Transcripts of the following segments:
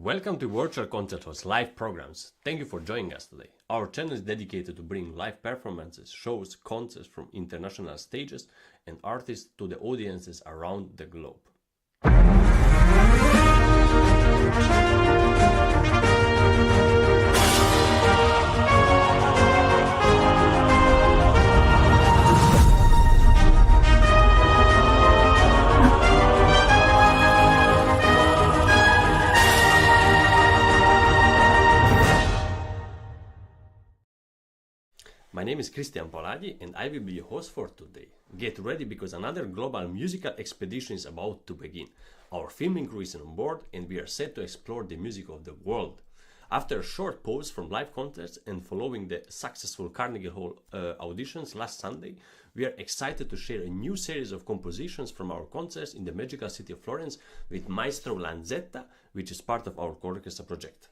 Welcome to Virtual Concert Hall's live programs. Thank you for joining us today. Our channel is dedicated to bring live performances, shows, concerts from international stages and artists to the audiences around the globe. My name is Cristian Polaggi and I will be your host for today. Get ready because another global musical expedition is about to begin. Our filming crew is on board and we are set to explore the music of the world. After a short pause from live concerts and following the successful Carnegie Hall auditions last Sunday, we are excited to share a new series of compositions from our concerts in the magical city of Florence with Maestro Lanzetta, which is part of our colOrchestra project.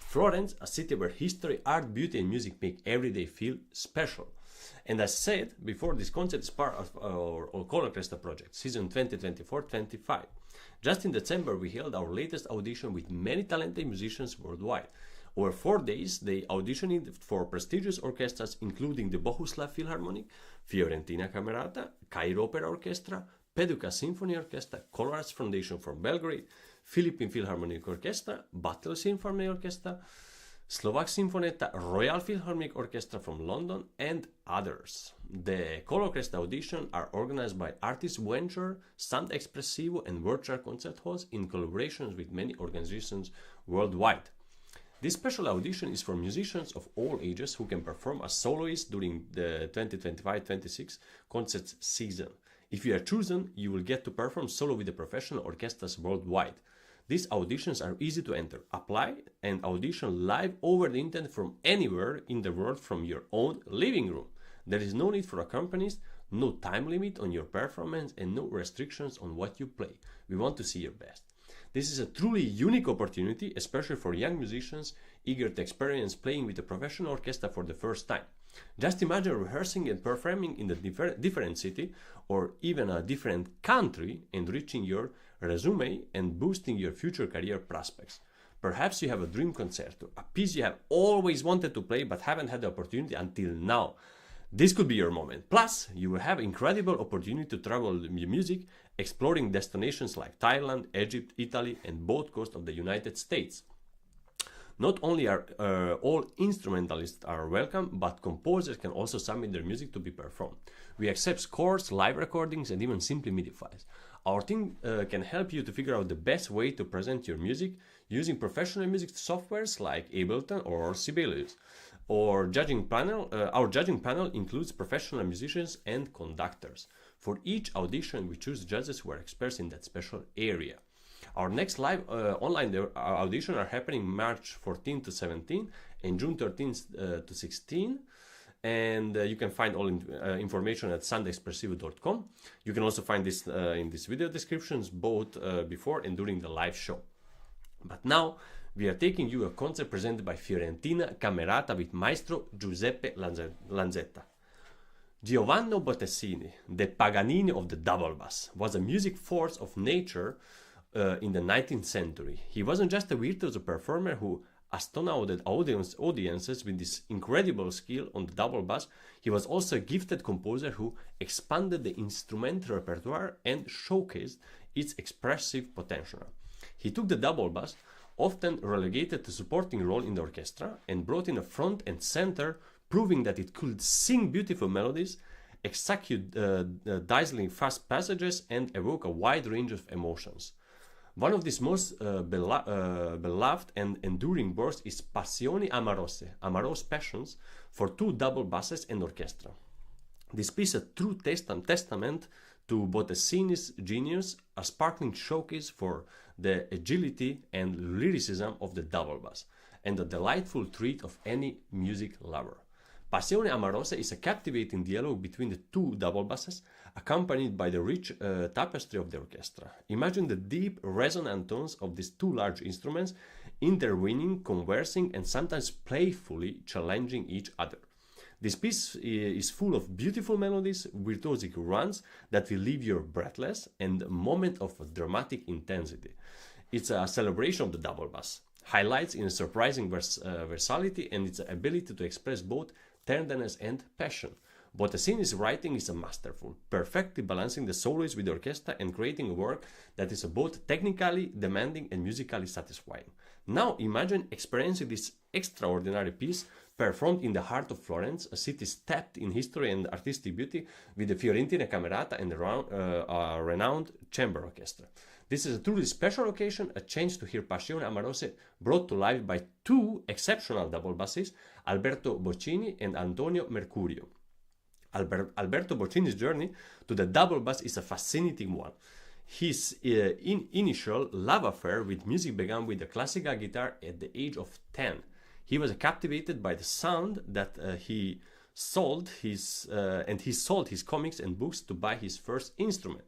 Florence, a city where history, art, beauty and music make every day feel special. And as said before, this concert is part of our colOrchestra project, season 2024-25. Just in December, we held our latest audition with many talented musicians worldwide. Over 4 days, they auditioned for prestigious orchestras including the Bohuslav Philharmonic, Fiorentina Camerata, Cairo Opera Orchestra, Paducah Symphony Orchestra, colOrchestra Foundation from Belgrade, Philippine Philharmonic Orchestra, Battle Symphony Orchestra, Slovak Sinfonietta, Royal Philharmonic Orchestra from London, and others. The colOrchestra auditions are organized by Artist Venture, Sound Expressivo, and Virtual Concert Halls in collaborations with many organizations worldwide. This special audition is for musicians of all ages who can perform as soloists during the 2025-26 concert season. If you are chosen, you will get to perform solo with the professional orchestras worldwide. These auditions are easy to enter, apply, and audition live over the internet from anywhere in the world from your own living room. There is no need for accompanist, no time limit on your performance, and no restrictions on what you play. We want to see your best. This is a truly unique opportunity, especially for young musicians eager to experience playing with a professional orchestra for the first time. Just imagine rehearsing and performing in a different city or even a different country, enriching your resume and boosting your future career prospects. Perhaps you have a dream concerto, a piece you have always wanted to play but haven't had the opportunity until now. This could be your moment. Plus, you will have incredible opportunity to travel with music, exploring destinations like Thailand, Egypt, Italy, and both coasts of the United States. Not only are all instrumentalists are welcome, but composers can also submit their music to be performed. We accept scores, live recordings, and even simply MIDI files. Our team can help you to figure out the best way to present your music using professional music softwares like Ableton or Sibelius. Our judging panel includes professional musicians and conductors. For each audition, we choose judges who are experts in that special area. Our next live online audition are happening March 14 to 17 and June 13 to 16. And you can find all information at soundexpressivo.com. You can also find this in this video descriptions, both before and during the live show. But now, we are taking you a concert presented by Fiorentina Camerata with Maestro Giuseppe Lanzetta. G.Bottesini, the Paganini of the double bass, was a music force of nature in the 19th century. He wasn't just a virtuoso performer who astounded audiences with this incredible skill on the double bass. He was also a gifted composer who expanded the instrumental repertoire and showcased its expressive potential. He took the double bass, often relegated to supporting role in the orchestra, and brought in a front and center, proving that it could sing beautiful melodies, execute dazzling fast passages, and evoke a wide range of emotions. One of these most beloved and enduring works is Passioni Amorose, Amorose Passions, for 2 double basses and orchestra. This piece is a true testament to Bottesini's genius, a sparkling showcase for the agility and lyricism of the double bass, and a delightful treat of any music lover. Passioni Amorose is a captivating dialogue between the 2 double basses, accompanied by the rich tapestry of the orchestra. Imagine the deep, resonant tones of these 2 large instruments intervening, conversing, and sometimes playfully challenging each other. This piece is full of beautiful melodies, virtuosic runs that will leave you breathless, and a moment of dramatic intensity. It's a celebration of the double bass. highlights in surprising versatility and its ability to express both tenderness and passion. Bottesini's writing is masterful, perfectly balancing the soloists with the orchestra and creating a work that is both technically demanding and musically satisfying. Now imagine experiencing this extraordinary piece performed in the heart of Florence, a city steeped in history and artistic beauty, with the Fiorentina Camerata and the renowned chamber orchestra. This is a truly special occasion, a chance to hear Passioni Amorose brought to life by two exceptional double bassists, Alberto Boccini and Antonio Mercurio. Alberto Boccini's journey to the double bass is a fascinating one. His initial love affair with music began with the classical guitar at the age of 10. He was captivated by the sound that he sold his comics and books to buy his first instrument.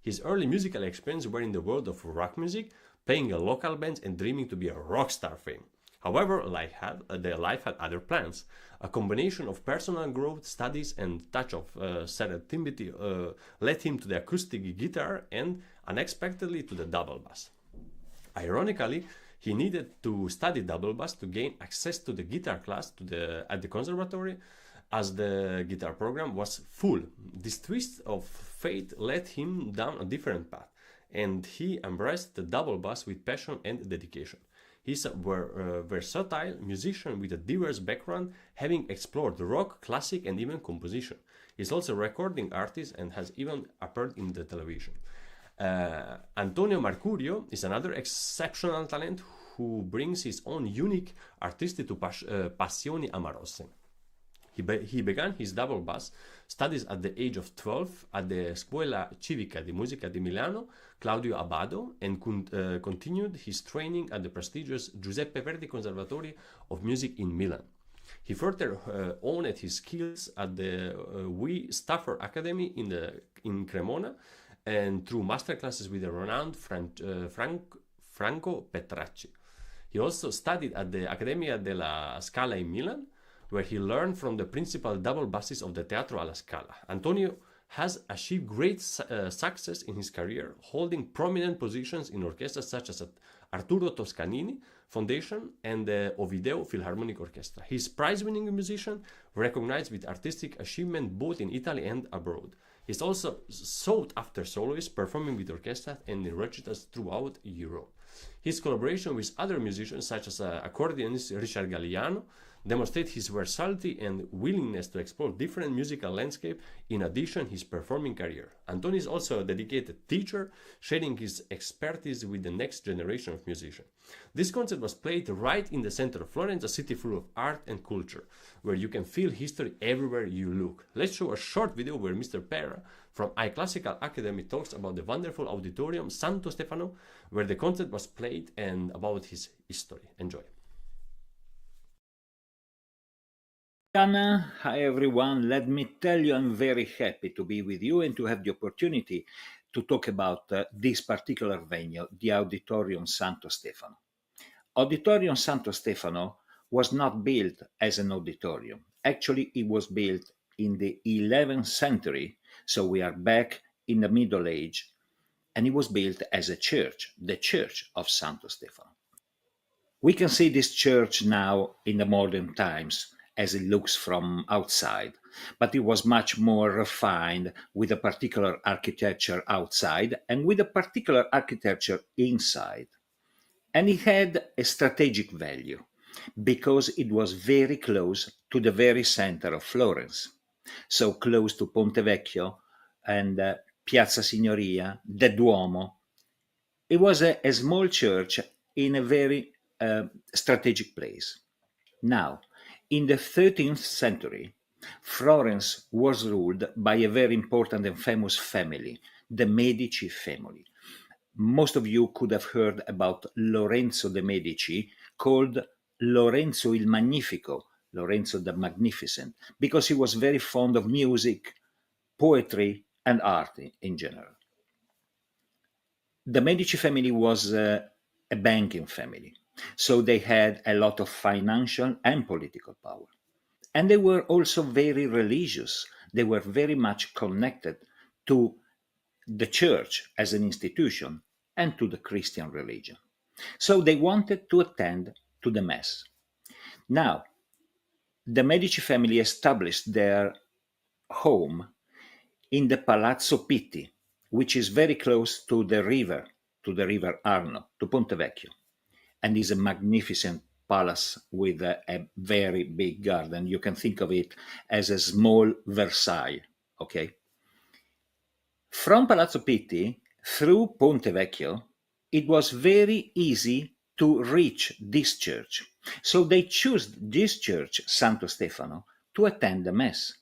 His early musical experiences were in the world of rock music, playing in local bands and dreaming to be a rock star fame. However, life had other plans. A combination of personal growth, studies, and touch of serendipity led him to the acoustic guitar and, unexpectedly, to the double bass. Ironically, he needed to study double bass to gain access to the guitar class at the conservatory, as the guitar program was full. This twist of fate led him down a different path, and he embraced the double bass with passion and dedication. He's a versatile musician with a diverse background, having explored rock, classic, and even composition. He's also a recording artist and has even appeared in the television. Antonio Mercurio is another exceptional talent who brings his own unique artistry to Passioni Amorose. He began his double bass studies at the age of 12 at the Scuola Civica di Musica di Milano, Claudio Abbado, and continued his training at the prestigious Giuseppe Verdi Conservatory of Music in Milan. He further honed his skills at the Wii Stafford Academy in Cremona, and through masterclasses with the renowned Franco Petracci. He also studied at the Accademia della Scala in Milan, where he learned from the principal double bassists of the Teatro alla Scala. Antonio has achieved great success in his career, holding prominent positions in orchestras such as Arturo Toscanini Foundation and the Ovideo Philharmonic Orchestra. He's prize-winning musician, recognized with artistic achievement both in Italy and abroad. He's also sought after soloists, performing with orchestras and in recitals throughout Europe. His collaboration with other musicians such as accordionist Richard Galliano demonstrate his versatility and willingness to explore different musical landscape. In addition, his performing career. Antonio is also a dedicated teacher, sharing his expertise with the next generation of musicians. This concert was played right in the center of Florence, a city full of art and culture, where you can feel history everywhere you look. Let's show a short video where Mr. Pera from iClassical Academy talks about the wonderful auditorium Santo Stefano, where the concert was played, and about his history. Enjoy. Hi everyone, let me tell you I'm very happy to be with you and to have the opportunity to talk about this particular venue, the Auditorium Santo Stefano. Auditorium Santo Stefano was not built as an auditorium. Actually, it was built in the 11th century, so we are back in the Middle Age, and it was built as a church, the Church of Santo Stefano. We can see this church now in the modern times as it looks from outside, but it was much more refined with a particular architecture outside and with a particular architecture inside. And it had a strategic value because it was very close to the very center of Florence, so close to Ponte Vecchio and Piazza Signoria, the Duomo. It was a small church in a very strategic place. Now, in the 13th century, Florence was ruled by a very important and famous family, the Medici family. Most of you could have heard about Lorenzo de' Medici, called Lorenzo il Magnifico, Lorenzo the Magnificent, because he was very fond of music, poetry, and art in general. The Medici family was a banking family, so they had a lot of financial and political power. And they were also very religious. They were very much connected to the church as an institution and to the Christian religion. So they wanted to attend to the Mass. Now, the Medici family established their home in the Palazzo Pitti, which is very close to the river Arno, to Ponte Vecchio, and is a magnificent palace with a very big garden. You can think of it as a small Versailles, okay? From Palazzo Pitti through Ponte Vecchio, it was very easy to reach this church. So they chose this church, Santo Stefano, to attend the Mass.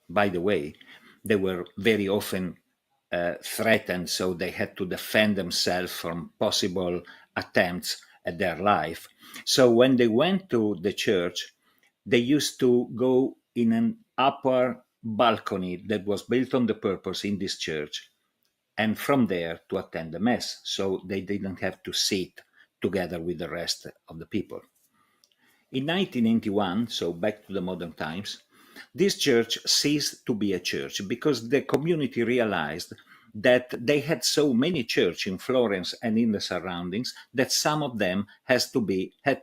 By the way, they were very often threatened, so they had to defend themselves from possible attempts at their life. So when they went to the church, they used to go in an upper balcony that was built on the purpose in this church, and from there to attend the Mass, so they didn't have to sit together with the rest of the people. In 1981, so back to the modern times, this church ceased to be a church because the community realized that they had so many churches in Florence and in the surroundings that some of them had to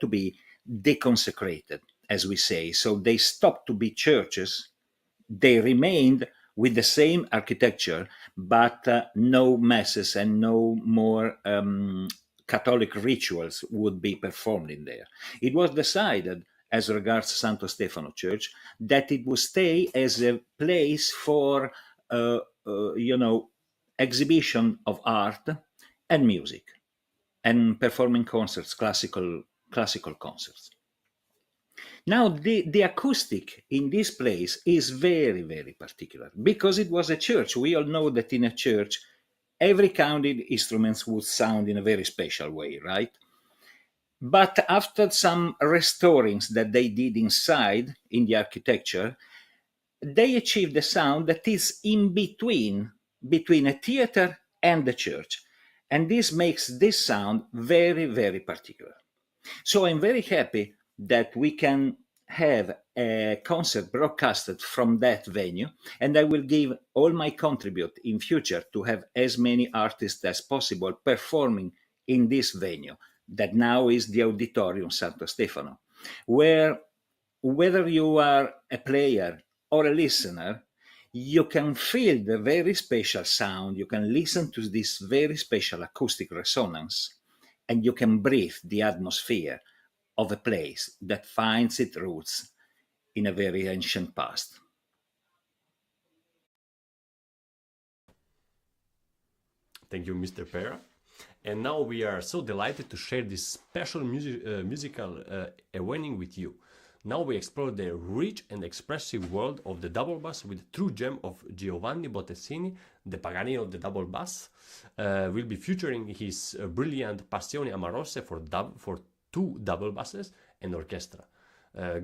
be deconsecrated, as we say. So they stopped to be churches. They remained with the same architecture, but no masses and no more Catholic rituals would be performed in there. It was decided, as regards Santo Stefano Church, that it would stay as a place for, exhibition of art and music, and performing concerts, classical concerts. Now, the acoustic in this place is very, very particular because it was a church. We all know that in a church, every counted instruments would sound in a very special way, right? But after some restorings that they did inside in the architecture, they achieved a sound that is in between a theater and the church. And this makes this sound very, very particular. So I'm very happy that we can have a concert broadcasted from that venue, and I will give all my contribute in future to have as many artists as possible performing in this venue that now is the Auditorium Santo Stefano, where whether you are a player or a listener, you can feel the very special sound, you can listen to this very special acoustic resonance, and you can breathe the atmosphere of a place that finds its roots in a very ancient past. Thank you, Mr. Pera. And now we are so delighted to share this special musical awakening with you. Now we explore the rich and expressive world of the double bass with true gem of G.Bottesini, the Paganini of the double bass. Will be featuring his brilliant Passioni Amorose for two double basses and orchestra.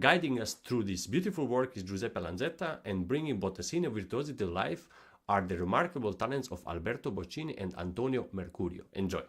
Guiding us through this beautiful work is Giuseppe Lanzetta, and bringing Bottesini virtuosity to life are the remarkable talents of Alberto Boccini and Antonio Mercurio. Enjoy!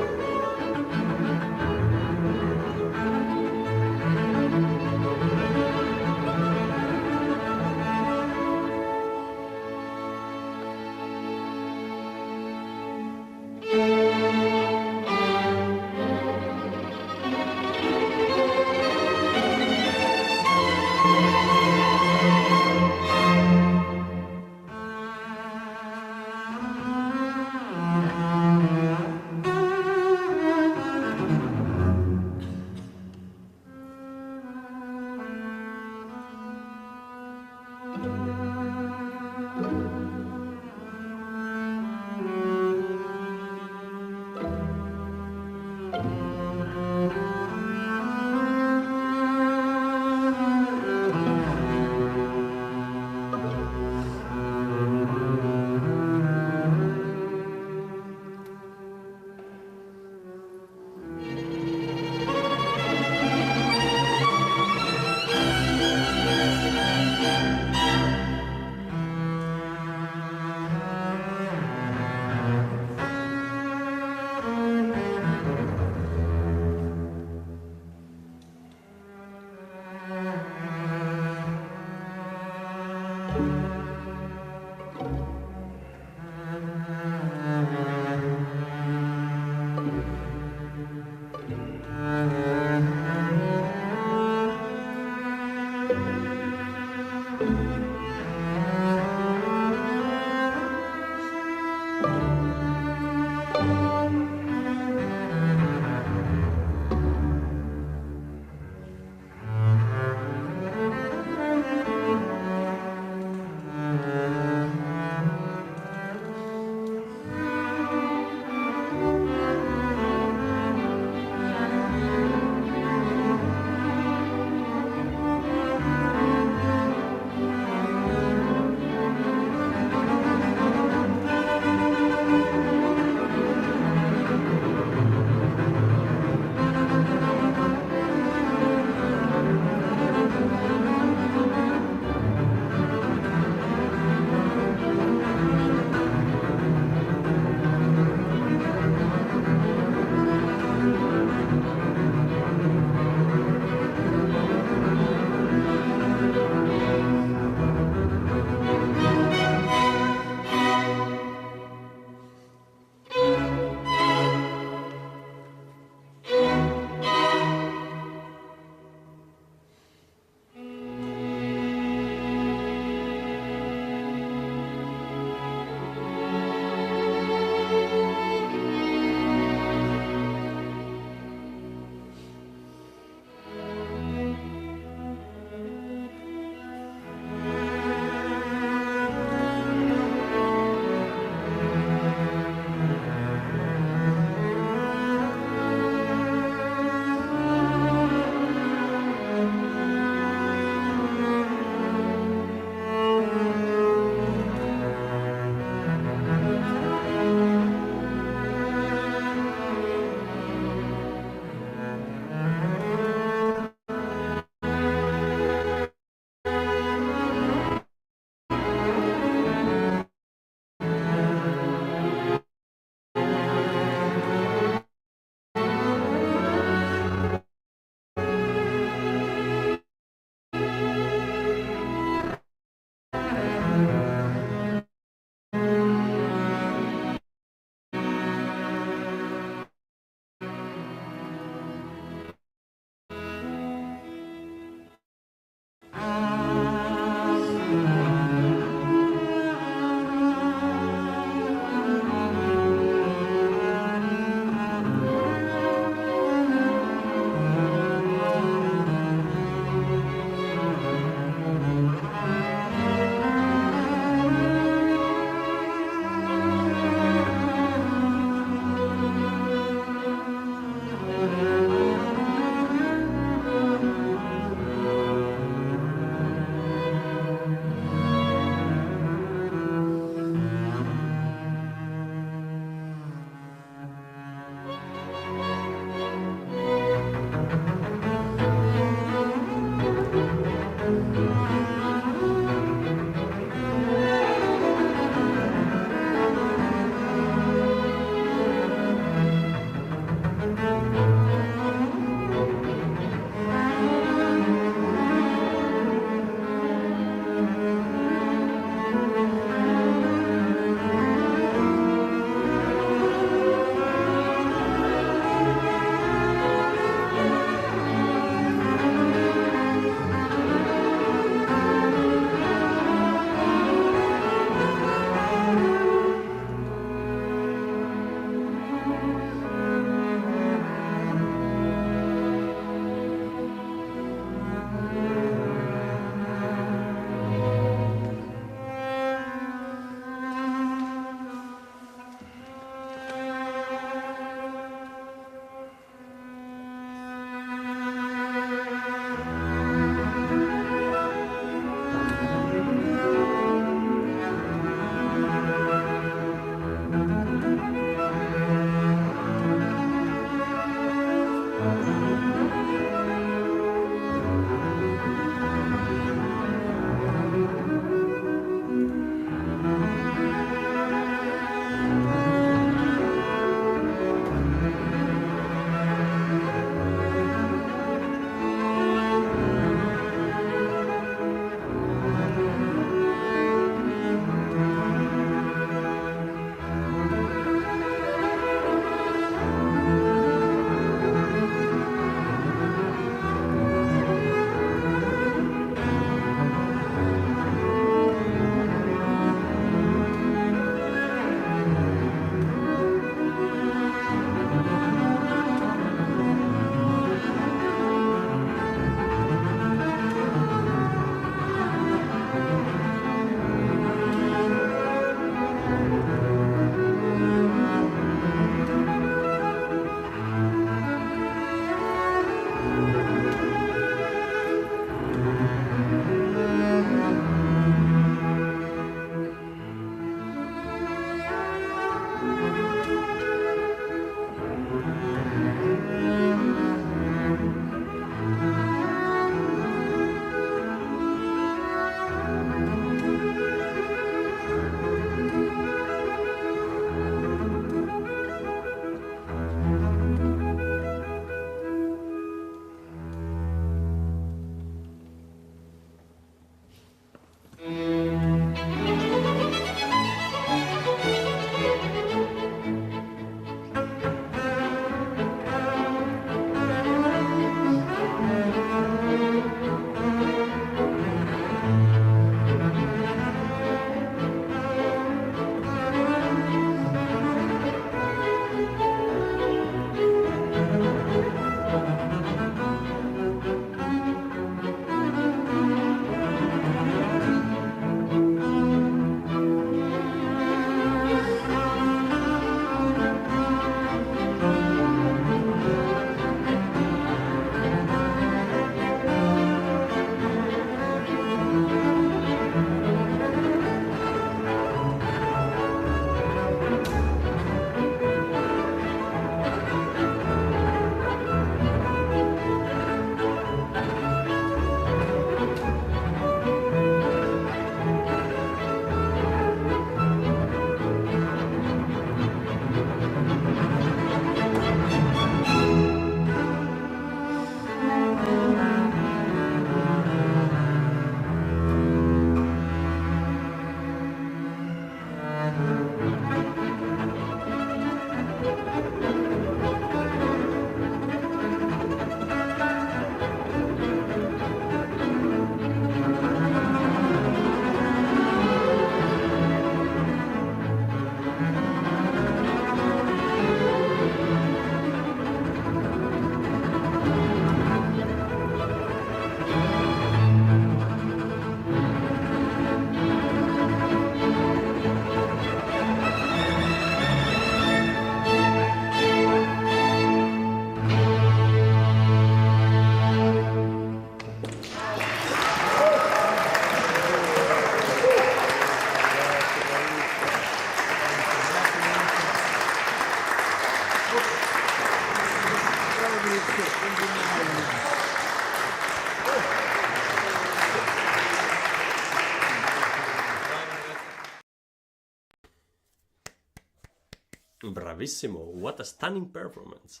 Bravissimo, what a stunning performance.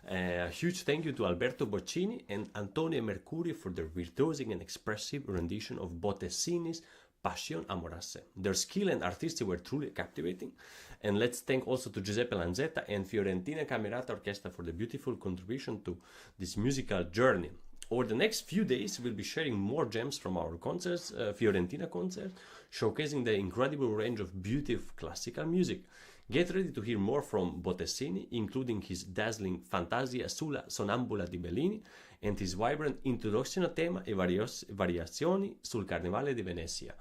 A huge thank you to Alberto Boccini and Antonio Mercuri for their virtuosic and expressive rendition of Bottesini's Passioni Amorose. Their skill and artistry were truly captivating. And let's thank also to Giuseppe Lanzetta and Fiorentina Camerata Orchestra for the beautiful contribution to this musical journey. Over the next few days, we'll be sharing more gems from our concerts, Fiorentina concerts, showcasing the incredible range of beauty of classical music. Get ready to hear more from Bottesini, including his dazzling Fantasia sulla Sonnambula di Bellini and his vibrant Introduzione a tema e variazioni sul Carnevale di Venezia.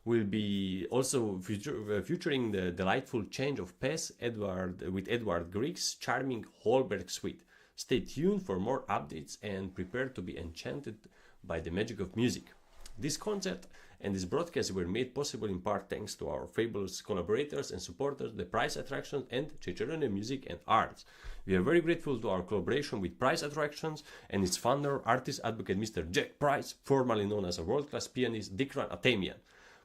We'll be also featuring the delightful Change of Pace with Edward Grieg's charming Holberg suite. Stay tuned for more updates and prepare to be enchanted by the magic of music. This concert and this broadcast were made possible in part thanks to our fabulous collaborators and supporters, the Prize Attractions and Cicerone Music and Arts. We are very grateful to our collaboration with Prize Attractions and its founder, artist advocate Mr. Jack Price, formerly known as a world-class pianist Dikran Atemian.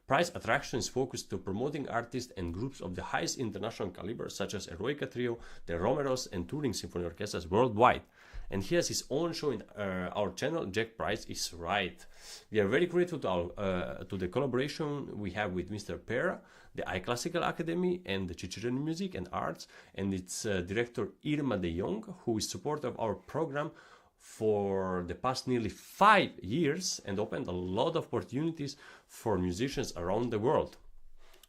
Prize Attraction is focused to promoting artists and groups of the highest international caliber, such as Eroica Trio, the Romeros, and touring symphony orchestras worldwide. And he has his own show in our channel, Jack Price is Right. We are very grateful to the collaboration we have with Mr. Pera, the iClassical Academy, and the Cicerone Music and Arts, and its director Irma de Jong, who is supporter of our program for the past nearly 5 years and opened a lot of opportunities for musicians around the world.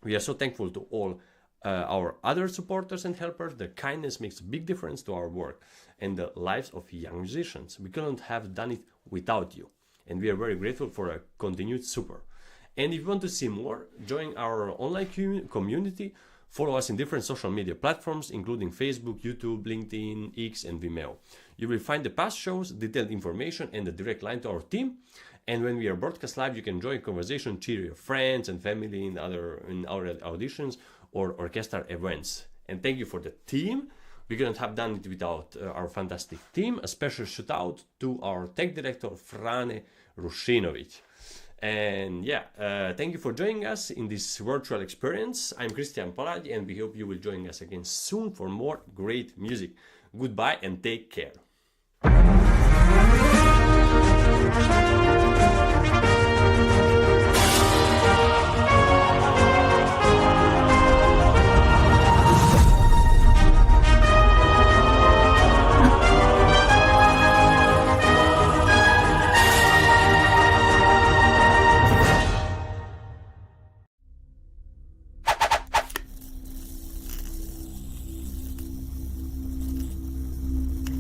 We are so thankful to all our other supporters and helpers. Their kindness makes a big difference to our work and the lives of young musicians. We couldn't have done it without you, and we are very grateful for a continued support. And if you want to see more, join our online community. Follow us in different social media platforms, including Facebook, YouTube, LinkedIn, X, and Vimeo. You will find the past shows, detailed information, and a direct line to our team. And when we are broadcast live, you can join conversation, cheer your friends and family in our auditions or orchestra events. And thank you for the team. We couldn't have done it without our fantastic team. A special shout out to our tech director, Frane Rushinovic. And thank you for joining us in this virtual experience. I'm Cristian Palagi, and we hope you will join us again soon for more great music. Goodbye and take care.